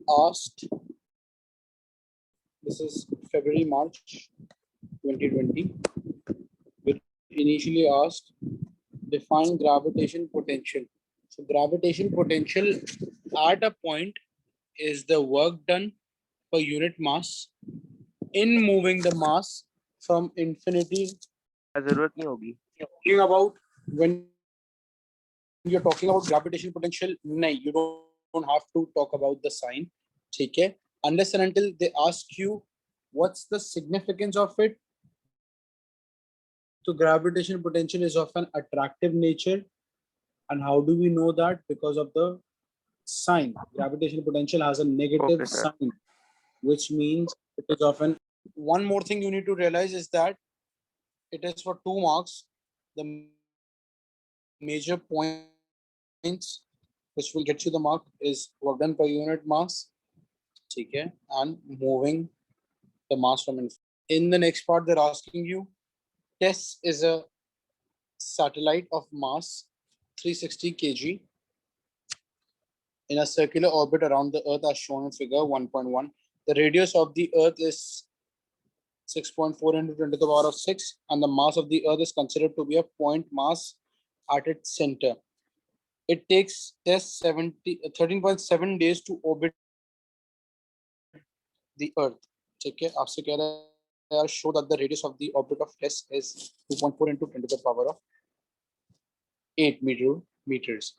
asked, this is February, March 2020, which initially asked, define gravitation potential. So gravitation potential at a point is the work done per unit mass in moving the mass from infinity. जरूरत नहीं होगी. Talking about when you're talking about gravitation potential, no, you don't have to talk about the sign. Okay? Unless and until they ask you what's the significance of it. So gravitation potential is of an attractive nature. And how do we know that? Because of the sign. Gravitation potential has a negative sign, which means it is often. One more thing you need to realize is that it is for 2 marks. The major points which will get you the mark is work done per unit mass, okay, and moving the mass from infinity. In the next part, they're asking you, TESS is a satellite of mass 360 kg in a circular orbit around the Earth as shown in figure 1.1. The radius of the Earth is 6.4 into 10 to the power of 6, and the mass of the Earth is considered to be a point mass at its center. It takes TESS 13.7 days to orbit the Earth. Okay, आपसे कह रहा है show that the radius of the orbit of TESS is 2.4 into 10 to the power of 8 meters.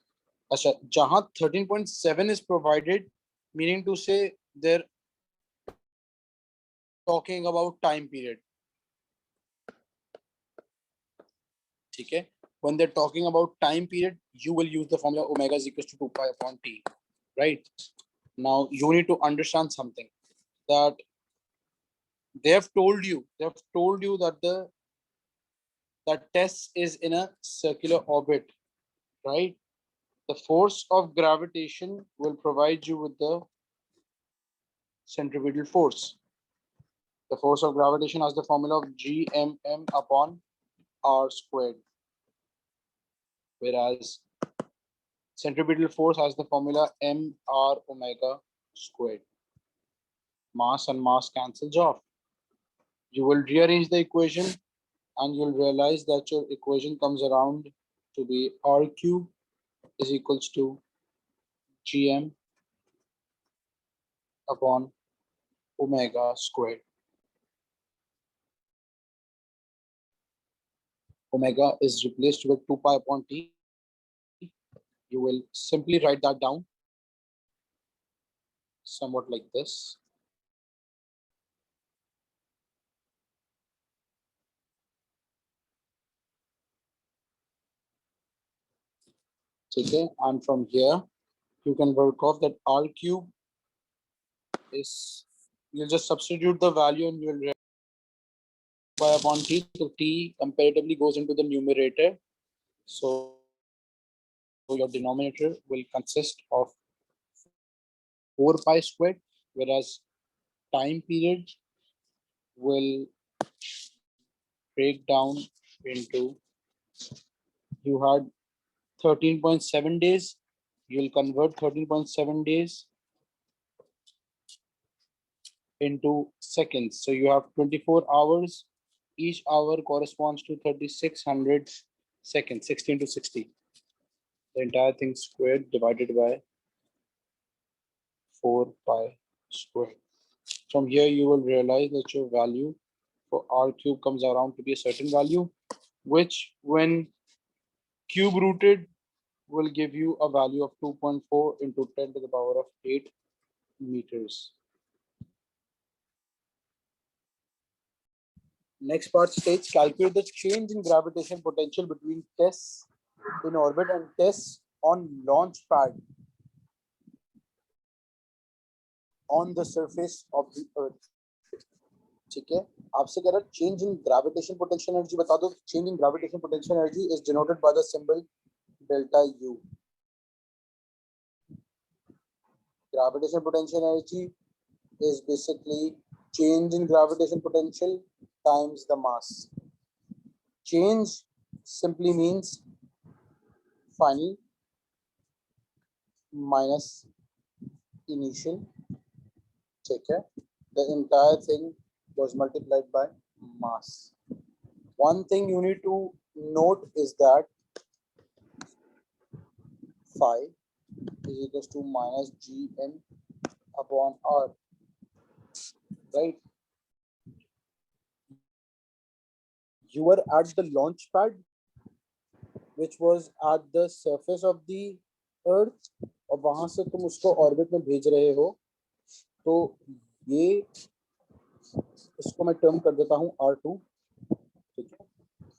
अच्छा, जहाँ 13.7 is provided, meaning to say they're talking about time period. Okay, when they're talking about time period, you will use the formula omega is equals to 2 pi upon t, right? Now you need to understand something, that they have told you that that TESS is in a circular orbit, right? The force of gravitation will provide you with the centripetal force. The force of gravitation has the formula of GMM upon R squared, whereas centripetal force has the formula mR omega squared. Mass and mass cancels off. You will rearrange the equation and you'll realize that your equation comes around to be R cube is equals to GM upon omega squared. Omega is replaced with 2 pi upon t. You will simply write that down somewhat like this. Okay, and from here you can work off that R cube is, you'll just substitute the value and you'll pi upon t. So t comparatively goes into the numerator. So your denominator will consist of 4 pi squared, whereas time period will break down into, you had 13.7 days. You'll convert 13.7 days into seconds. So you have 24 hours. Each hour corresponds to 3600 seconds, 16 to 60. The entire thing squared divided by 4 pi squared. From here, you will realize that your value for R cube comes around to be a certain value, which when cube rooted will give you a value of 2.4 into 10 to the power of 8 meters. Next part states, calculate the change in gravitation potential between TESS in orbit and TESS on launch pad on the surface of the Earth. ठीक है, आपसे कह रहा है change in gravitation potential energy बता दो. Change in gravitation potential energy is denoted by the symbol delta U. Gravitation potential energy is basically change in gravitation potential times the mass. Change simply means final minus initial. ठीक है, the entire thing was multiplied by mass. One thing you need to note is that phi is equals to minus gm upon r, right? You were at the launch pad, which was at the surface of the earth, और वहां से तुम उसको orbit में भेज रहे हो, तो ये इसको मैं टर्म कर देता हूँ R2, ठीक है।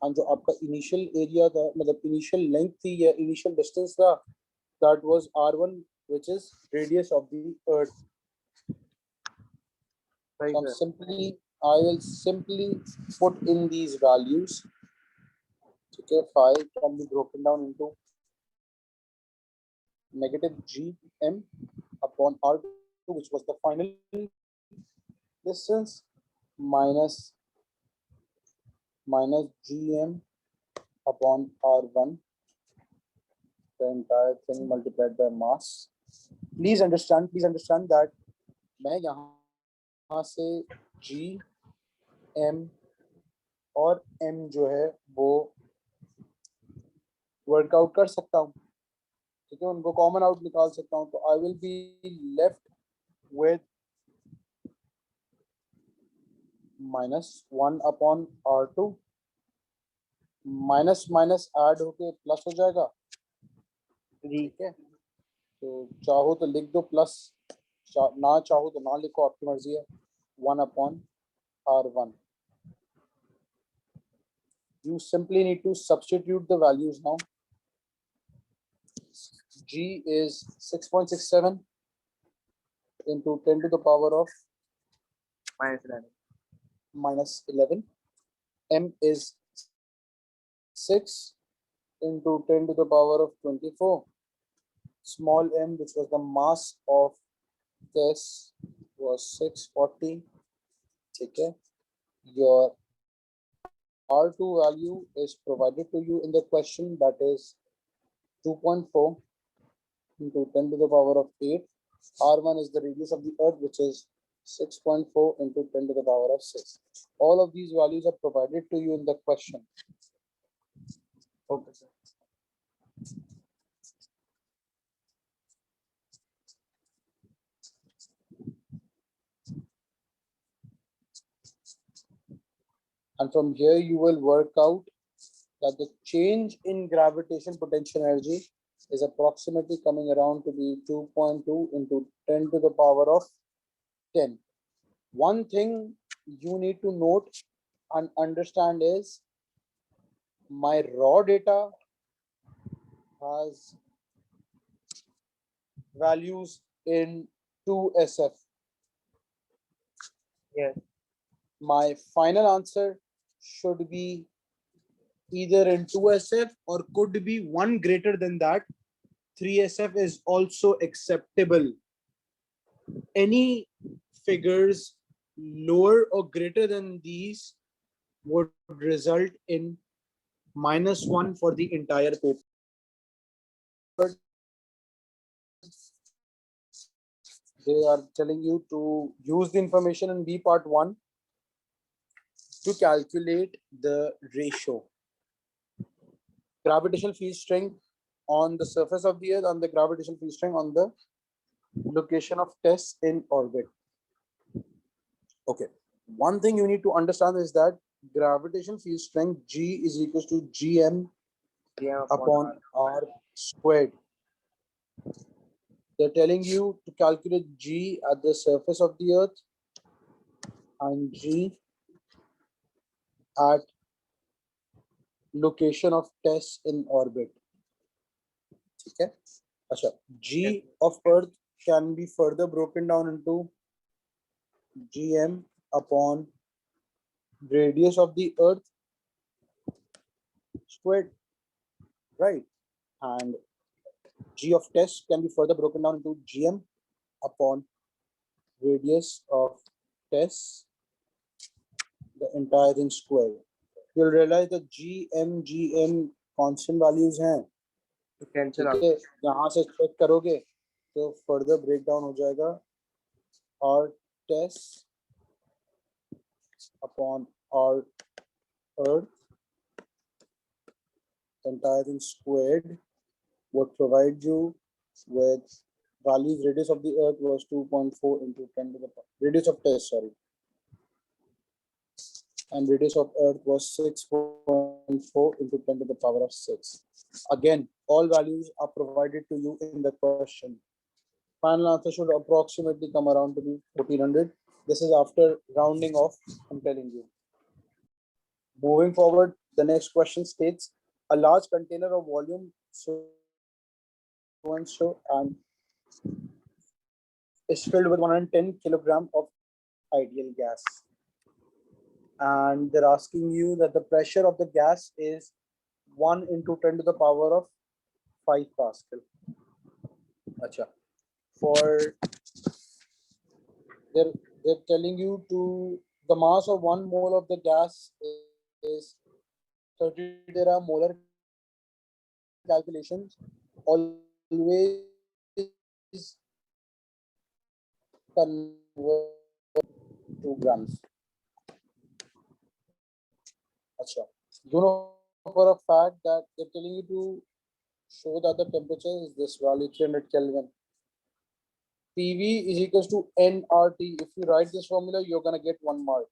और जो आपका इनिशियल एरिया था, मतलब इनिशियल लेंथ थी या इनिशियल डिस्टेंस था, that was R1, which is radius of the earth. Right, So I will simply put in these values. Okay, phi can be broken down into negative gm upon R2, which was the final distance, minus gm upon R1, the entire thing multiplied by mass. Please understand that मैं यहाँ से g m और m जो है वो workout कर सकता हूँ, ठीक है, उनको कॉमन आउट निकाल सकता हूँ, तो I will be left with -1 upon R2, minus minus add होके प्लस हो जाएगा, ठीक है। तो चाहो तो लिख दो प्लस, ना चाहो तो ना लिखो, आपकी मर्जी है। 1 upon R1. You simply need to substitute the values now. G is 6.67 into 10 to the power of -11. M is 6 into 10 to the power of 24. Small m, which was the mass of this, was 640. Okay. Your R2 value is provided to you in the question, that is 2.4 into 10 to the power of 8. R1 is the radius of the earth, which is 6.4 into 10 to the power of 6. All of these values are provided to you in the question. Okay, sir. And from here you will work out that the change in gravitation potential energy is approximately coming around to be 2.2 into 10 to the power of 10. One thing you need to note and understand is my raw data has values in 2SF. Yes. My final answer should be either in 2SF or could be one greater than that. 3SF is also acceptable. Any figures lower or greater than these would result in -1 for the entire paper. They are telling you to use the information in B part 1 to calculate the ratio. Gravitational field strength on the surface of the earth and the gravitational field strength on the location of tests in orbit. Okay, one thing you need to understand is that gravitational field strength G is equals to gm upon r squared. They're telling you to calculate G at the surface of the earth and G at location of tests in orbit. Okay. Achha, G of earth can be further broken down into gm upon radius of the earth squared, right? And G of test can be further broken down into gm upon radius of test, the entire thing squared. You'll realize that gm constant values हैं, ठीक है, यहाँ से check करोगे तो further break down हो जाएगा और Tess upon our Earth, entire thing squared, would provide you with values. Radius of the Earth was 2.4 into 10 to the power. Radius of Tess, sorry. And radius of Earth was 6.4 into 10 to the power of 6. Again, all values are provided to you in the question. Final answer should approximately come around to be 1400. This is after rounding off, I'm telling you. Moving forward, the next question states, a large container of volume so and so and is filled with 110 kilogram of ideal gas. And they're asking you that the pressure of the gas is 1 into 10 to the power of 5 Pascal. Achha. For they're telling you to the mass of 1 mole of the gas is 30 teramolar. Calculations always convert to grams. Achha. You know for a fact that they're telling you to show that the temperature is this value 300 Kelvin. PV is equals to nRT. If you write this formula, you're gonna get 1 mark.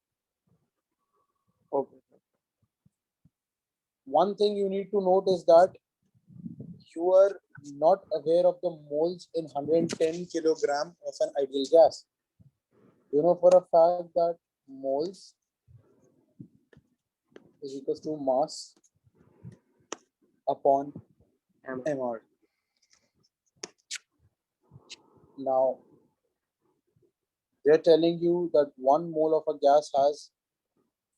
Okay. One thing you need to note is that you are not aware of the moles in 110 kilogram of an ideal gas. You know for a fact that moles is equals to mass upon mR. Now, they're telling you that 1 mole of a gas has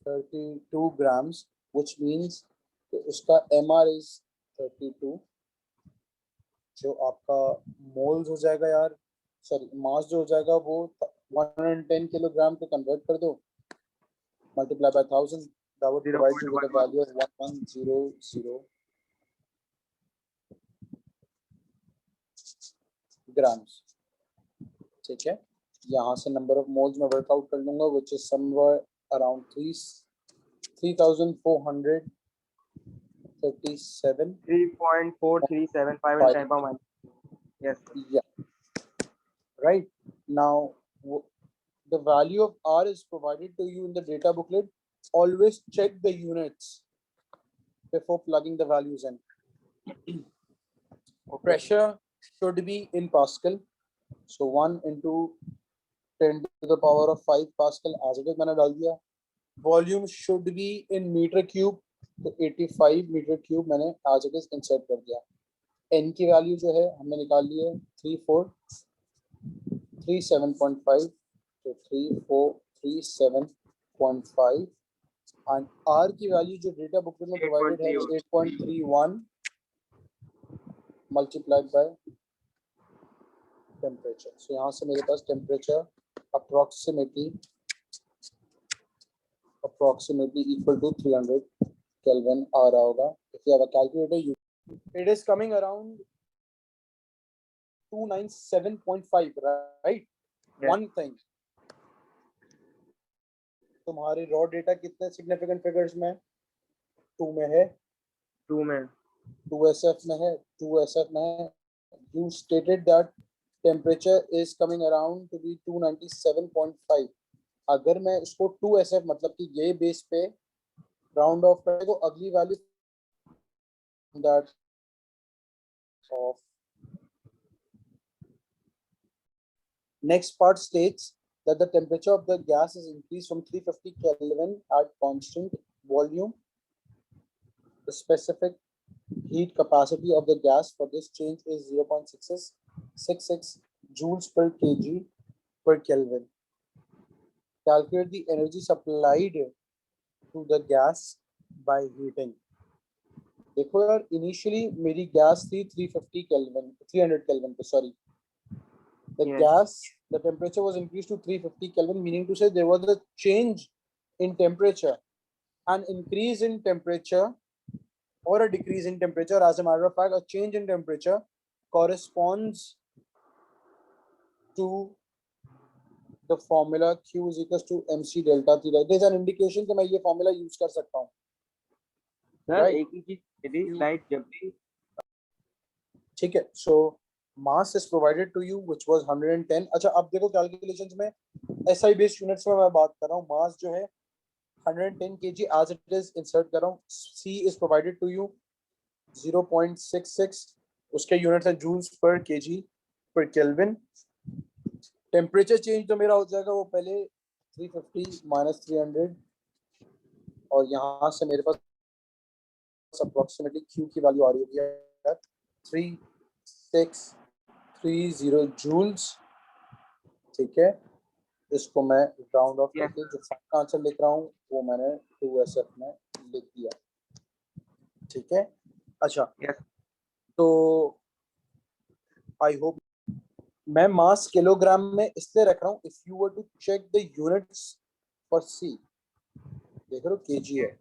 32 grams, which means uska mR is 32. जो आपका moles हो जाएगा यार, sorry mass जो हो जाएगा वो 110 kilogram को कन्वर्ट कर दो, multiply by 1000, that would provide you with a value of 1100 grams. ठीक है, यहाँ से नंबर ऑफ मोल्स में वर्कआउट कर लूंगा, which is somewhere around 3,437. 3.4375. Yes. Yeah. Right. Now, the value of R is provided to you in the data booklet. Always check the units before plugging the values in. Pressure should be in Pascal. So 1 into 10 to the power of 5 Pascal as it is मैंने डाल दिया. Volume should be in meter cube. तो 85 meter cube मैंने as it is insert कर दिया. N की value जो है हमने निकाल ली है 3437.5, तो 3437.5, and R की वैल्यू जो डेटा बुकलेट में प्रोवाइडेड है 8.31 multiplied by temperature. So यहाँ से मेरे पास temperature approximately equal to 300 Kelvin आ रहा होगा. If you have a calculator, it is coming around 297.5, right? Yeah. One thing, तुम्हारे raw data कितने significant figures में? 2 में है, 2 में, 2SF में है, 2SF में है. You stated that temperature is coming around to be 297.5. अगर मैं इसको 2SF मतलब कि ये बेस पे राउंड ऑफ करें तो अगली value that of next part states that the temperature of the gas is increased from 350 Kelvin at constant volume. The specific heat capacity of the gas for this change is 0.66 joules per kg per Kelvin. Calculate the energy supplied to the gas by heating. देखो यार, initially मेरी gas थी 300 Kelvin पे, sorry. The temperature was increased to 350 Kelvin, meaning to say there was a change in temperature. An increase in temperature or a decrease in temperature, as a matter of fact, a change in temperature corresponds to the formula Q is equals to MC delta theta. There's an indication कि मैं ये formula use कर सकता हूँ. Sir Right. एक ही चीज यदि light जब भी ठीक है. So mass is provided to you which was 110. अच्छा अब देखो calculations में SI based units में मैं बात कर रहा हूँ. Mass जो है 110 kg as it is insert कर रहा हूँ. C is provided to you 0.66. उसके units है joules per kg per Kelvin. Temperature change तो मेरा हो जाएगा वो पहले 350 माइनस 300 और यहाँ से मेरे पास अप्रोक्सीमेटली Q की वैल्यू आ रही है 3630 जूल्स. ठीक है, इसको मैं राउंड ऑफ करके जो फाइनल आंसर लिख रहा हूँ वो मैंने 2SF में लिख दिया. ठीक है. अच्छा तो आई होप मैं मास किलोग्राम में इसलिए रख रहा हूँ. If you were to check the units for C, देख रहे हो केजी है,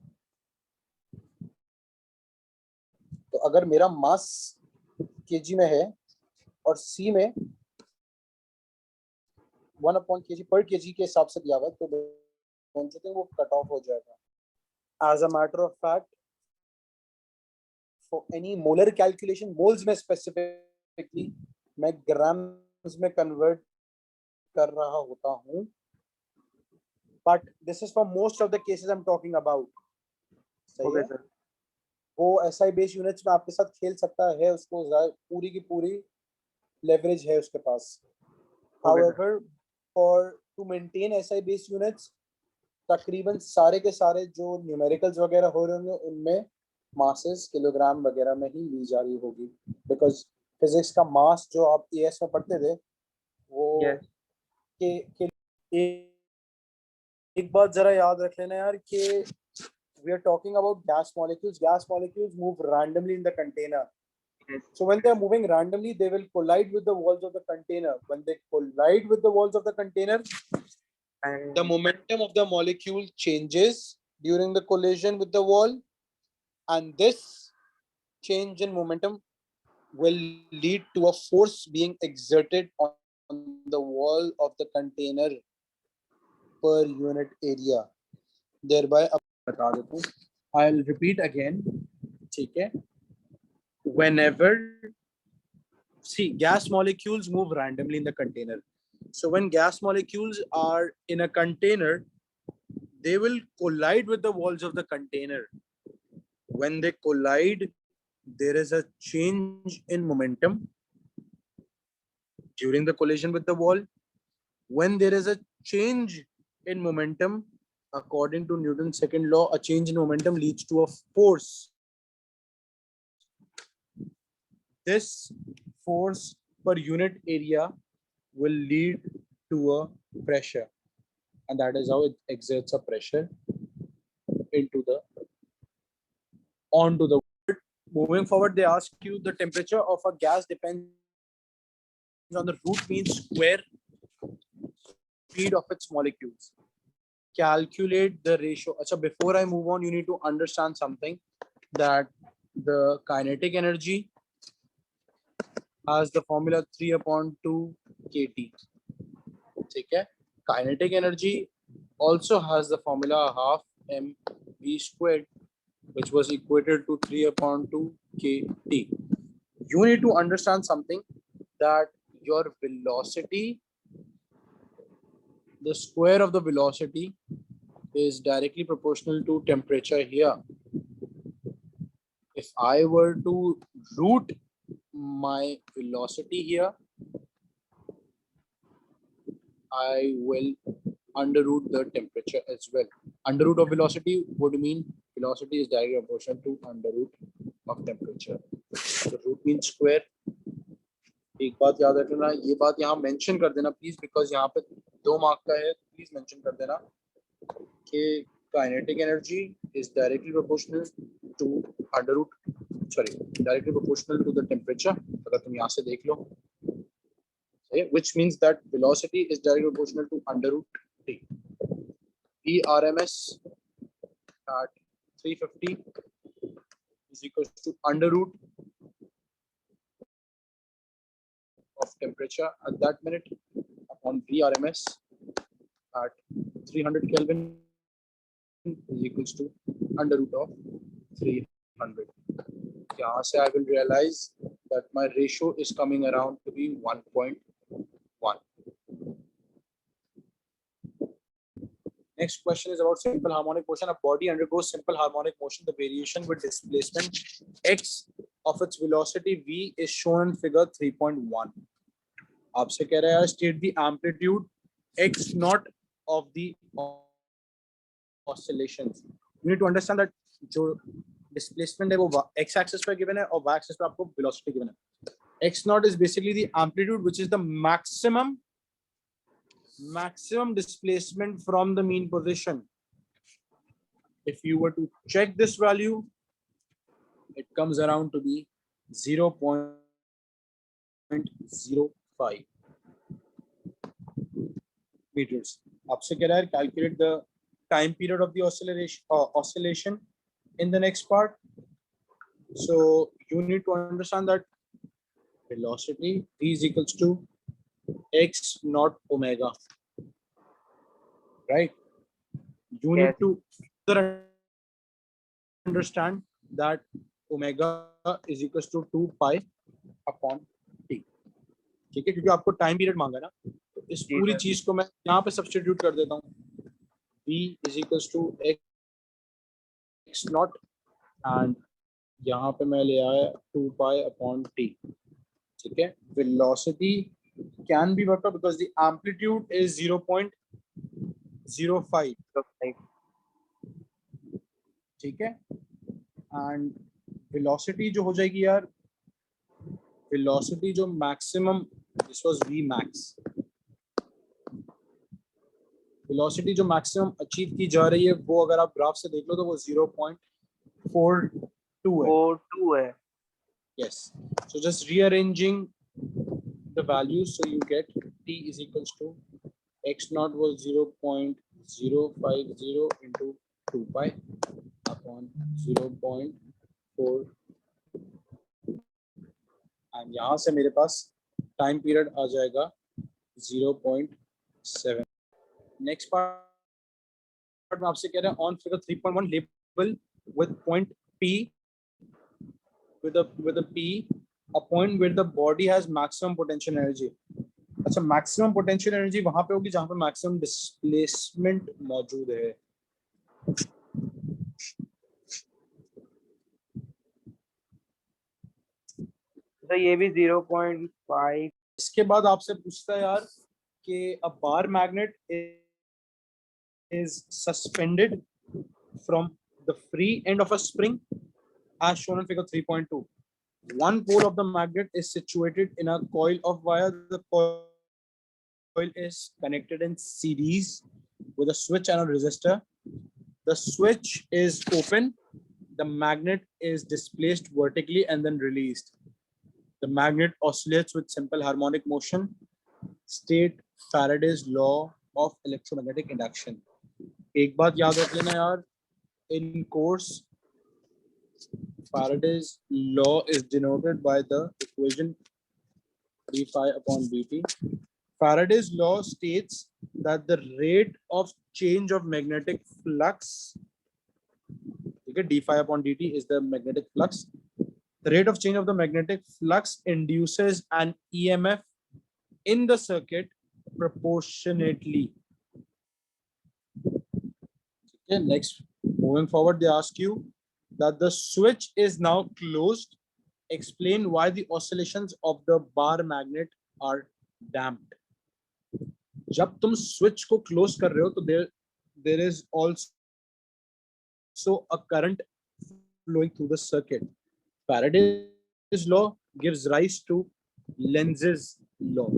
तो अगर मेरा मास केजी में है और सी में 1/kg पर केजी के हिसाब से दिया हुआ है तो दोनों वो कट ऑफ हो जाएगा. As a matter of fact for any molar calculation, moles में स्पेसिफिकली मैं ग्राम्स में कन्वर्ट कर रहा होता हूँ, but this is for most of the cases I am talking about. सही है. वो एसआई बेस यूनिट्स में आपके साथ खेल सकता है, उसको पूरी की पूरी लेवरेज है उसके पास. However for to maintain SI base units तकरीबन सारे के सारे जो न्यूमेरिकल्स वगैरह हो रहे होंगे उनमें मासेस किलोग्राम वगैरह में ही ली जा रही होगी, बिकॉज फिजिक्स का मास जो आप एएस में पढ़ते थे वो एक बात जरा याद रख लेना यार कि we are talking about gas molecules. Gas molecules move randomly in the container. So when they are moving randomly, they will collide with the walls of the container. When they collide with the walls of the container, and the momentum of the molecule changes during the collision with the wall, and this change in momentum will lead to a force being exerted on the wall of the container per unit area. Thereby, I'll repeat again. ठीक है. Whenever, see, gas molecules move randomly in the container. So when gas molecules are in a container, they will collide with the walls of the container. When they collide, there is a change in momentum during the collision with the wall. When there is a change in momentum, according to Newton's second law, a change in momentum leads to a force. This force per unit area will lead to a pressure, and that is how it exerts a pressure onto the. Moving forward, they ask you the temperature of a gas depends on the root mean square speed of its molecules. Calculate the ratio. Achha, before I move on, you need to understand something, that the kinetic energy has the formula 3/2 kT. Okay? Kinetic energy also has the formula half mv squared, which was equated to 3/2 kT. You need to understand something, that your velocity, the square of the velocity is directly proportional to temperature here. If I were to root my velocity here, I will under root the temperature as well. Under root of velocity would mean velocity is directly proportional to under root of temperature. So root means square. एक बात याद रखना, ये बात यहाँ mention कर देना please, because यहाँ पे 2 मार्क का है, प्लीज मेंशन कर देना कि kinetic energy is directly proportional to under root, sorry, directly proportional to the temperature. अगर तुम यहाँ से देख लो, which means that velocity is directly proportional to under root t. Vrms at 350 is equal to under root of temperature at that minute upon Vrms at 300 Kelvin is equals to under root of 300. यहाँ से I will realize that my ratio is coming around to be 1.1. Next question is about simple harmonic motion. A body undergoes simple harmonic motion. The variation with displacement x of its velocity v is shown in figure 3.1. आपसे कह रहा है state the amplitude x naught of the oscillations. You need to understand that जो displacement है वो x axis पर given है और y axis पर आपको velocity given है. X naught is basically the amplitude which is the maximum displacement from the mean position. If you were to check this value, it comes around to be 0.05 meters. आपसे कह रहा है calculate the time period of the oscillation in the next part. So you need to understand that velocity v is equals to x naught omega, right? You need to further understand that omega is equals to 2 pi upon t. ठीक है, क्योंकि आपको time period मांगा ना, तो इस पूरी चीज को मैं यहाँ पे सब्स्टिट्यूट कर देता हूँ. v is equals to x naught and यहाँ पे मैं ले आया 2 pi upon t. ठीक है, velocity can be worked out because the amplitude is 0.05. ठीक है, and velocity जो हो जाएगी यार, velocity जो maximum, this was v max, velocity जो maximum achieve की जा रही है वो अगर आप ग्राफ से देख लो तो वो 0.42 है. Yes, so just rearranging the values, so you get t is equals to x naught was 0.050 into 2 pi upon 0.4, and यहाँ से मेरे पास टाइम पीरियड आ जाएगा 0.7. नेक्स्ट पार्ट में आपसे कह रहे हैं on figure 3.1 label with point P with a P a point where the body has maximum potential energy. अच्छा, maximum potential energy वहां पे होगी जहां पे maximum displacement मौजूद है. तो ये भी 0.5. इसके बाद आपसे पूछता है यार कि a bar magnet is suspended from the free end of a spring as shown in figure 3.2. One pole of the magnet is situated in a coil of wire. The coil is connected in series with a switch and a resistor. The switch is open. The magnet is displaced vertically and then released. The magnet oscillates with simple harmonic motion. State Faraday's law of electromagnetic induction. एक बात याद रख लेना यार, in course Faraday's law is denoted by the equation d phi upon dt. Faraday's law states that the rate of change of magnetic flux, okay, d phi upon dt is the magnetic flux. The rate of change of the magnetic flux induces an EMF in the circuit proportionately. Okay, next, moving forward, they ask you that the switch is now closed. Explain why the oscillations of the bar magnet are damped. जब तुम switch को close कर रहे हो तो there is also a current flowing through the circuit. Faraday's law gives rise to Lenz's law.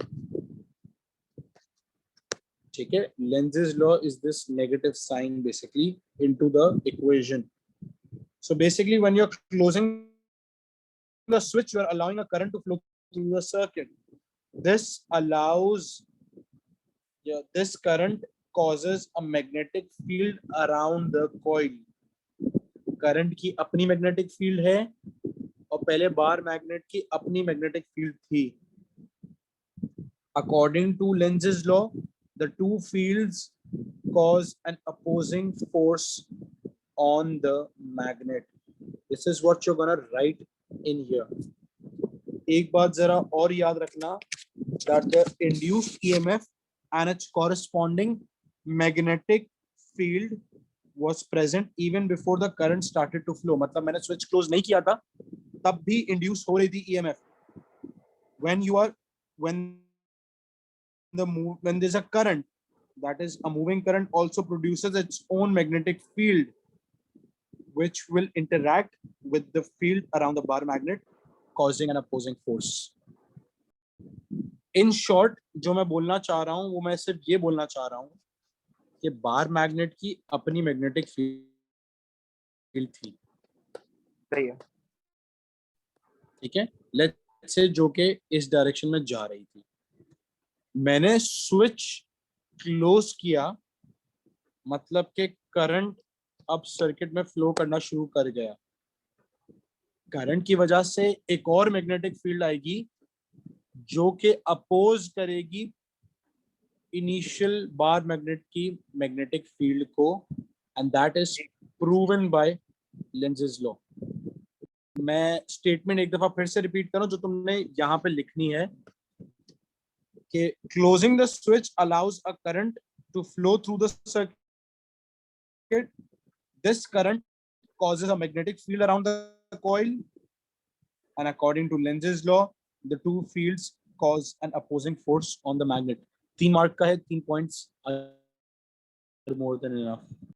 ठीक है, Lenz's law is this negative sign basically into the equation. So basically, when you're closing the switch, you are allowing a current to flow through the circuit. This allows, this current causes a magnetic field around the coil. Current की अपनी magnetic field है और पहले bar magnet की अपनी magnetic field थी. According to Lenz's law, the two fields cause an opposing force on the magnet. This is what you're gonna write in here. एक बात जरा और याद रखना, that the induced EMF and its corresponding magnetic field was present even before the current started to flow. मतलब मैंने switch close नहीं किया था, तब भी induce हो रही थी EMF. When there's a current, that is a moving current, also produces its own magnetic field, which will interact with the field around the bar magnet, causing an opposing force. In short, जो मैं बोलना चाह रहा हूं वो मैं सिर्फ ये बोलना चाह रहा हूं कि बार मैग्नेट की अपनी मैग्नेटिक फील्ड थी. सही है. ठीक है, लेट्स से जो कि इस डायरेक्शन में जा रही थी. मैंने स्विच क्लोज किया, मतलब कि करंट अब सर्किट में फ्लो करना शुरू कर गया. करंट की वजह से एक और मैग्नेटिक फील्ड आएगी जो कि अपोज करेगी इनिशियल बार मैग्नेट की मैग्नेटिक फील्ड को, and that is proven by Lenz's law. मैं स्टेटमेंट एक दफा फिर से रिपीट करूं जो तुमने यहां पे लिखनी है कि closing the switch allows a current to flow through the circuit. This current causes a magnetic field around the coil, and according to Lenz's law, the two fields cause an opposing force on the magnet. 3 mark का है, 3 points are more than enough.